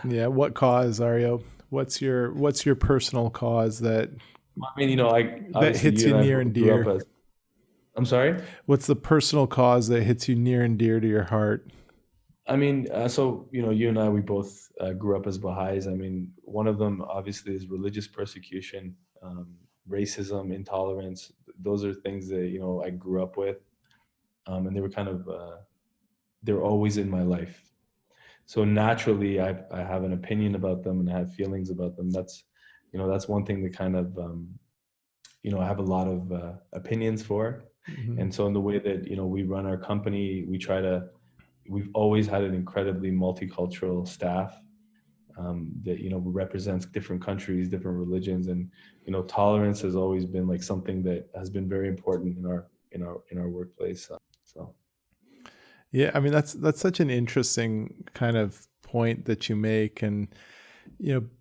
Yeah. What cause, Ario? What's your personal cause that that hits you near and dear? I'm sorry? What's the personal cause that hits you near and dear to your heart? I mean, so, you and I, we both grew up as Baha'is. I mean, one of them obviously is religious persecution, racism, intolerance. Those are things that, I grew up with. And they were they're always in my life. So naturally, I have an opinion about them and I have feelings about them. that's one thing that kind of, I have a lot of opinions for. Mhm. And so in the way that, we run our company, we've always had an incredibly multicultural staff that, represents different countries, different religions. And, tolerance has always been like something that has been very important in our workplace. So. Yeah, I mean that's such an interesting kind of point that you make, and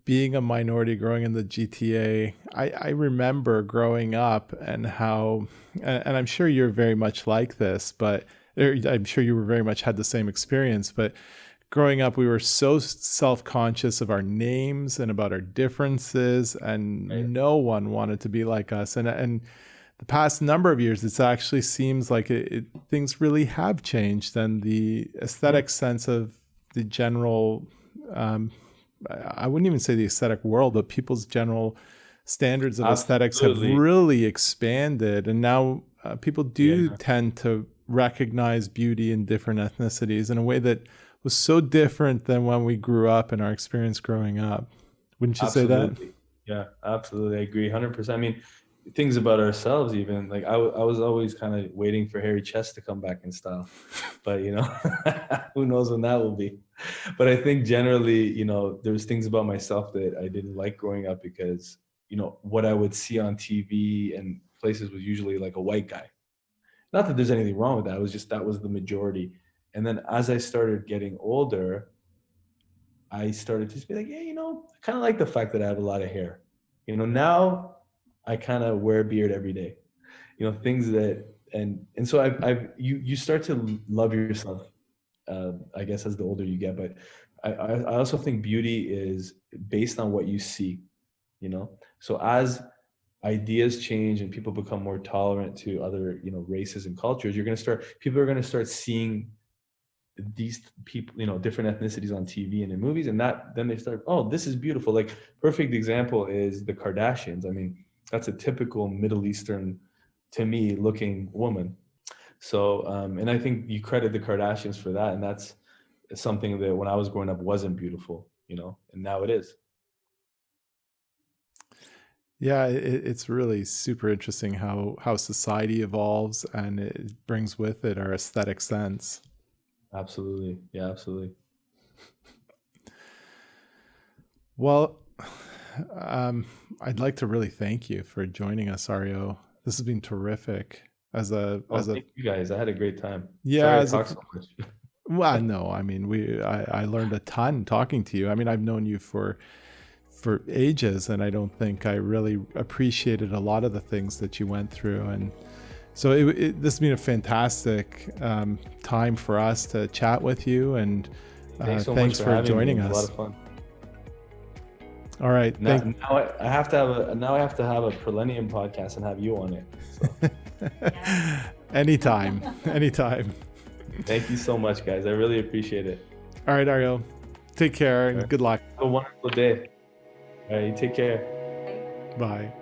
being a minority growing in the GTA, I remember growing up and how, and I'm sure you're very much like this, but I'm sure you were very much had the same experience, but growing up, we were so self-conscious of our names and about our differences, and Right. no one wanted to be like us. And the past number of years, it actually seems like things really have changed, and the aesthetic sense of the general, I wouldn't even say the aesthetic world, but people's general standards of aesthetics have Absolutely. really expanded. And now people do Yeah. tend to recognize beauty in different ethnicities in a way that was so different than when we grew up and our experience growing up. Wouldn't you say that? Absolutely. Yeah, absolutely. I agree 100%. I mean, things about ourselves, even like I was always kind of waiting for hairy chest to come back in style, but who knows when that will be. But I think generally, there's things about myself that I didn't like growing up because, what I would see on TV and places was usually like a white guy. Not that there's anything wrong with that. It was just, that was the majority. And then as I started getting older, I started to just be like, yeah, I kind of like the fact that I have a lot of hair. Now I kind of wear a beard every day. Things that, and so you start to love yourself, I guess, as the older you get. But I also think beauty is based on what you see. So as ideas change and people become more tolerant to other, races and cultures, people are going to start seeing these people, different ethnicities on TV and in movies, and then they start, oh, this is beautiful. Like, perfect example is the Kardashians. I mean, that's a typical Middle Eastern, to me, looking woman. So, and I think you credit the Kardashians for that, and that's something that when I was growing up wasn't beautiful, and now it is. Yeah, it's really super interesting how society evolves, and it brings with it our aesthetic sense. Absolutely. Yeah, absolutely. Well, I'd like to really thank you for joining us, Ario. This has been terrific. Thank you guys. I had a great time. Yeah, Sorry I talk so much. well, no, I mean, I learned a ton talking to you. I mean, I've known you for ages, and I don't think I really appreciated a lot of the things that you went through. And so this has been a fantastic time for us to chat with you, and Thanks so thanks much for having joining me. It was us. a lot of fun. All right. Now I have to have a Prollenium podcast and have you on it. So. Anytime. Anytime. Thank you so much, guys. I really appreciate it. All right, Ario. Take care and good luck. Have a wonderful day. All right, you take care. Bye.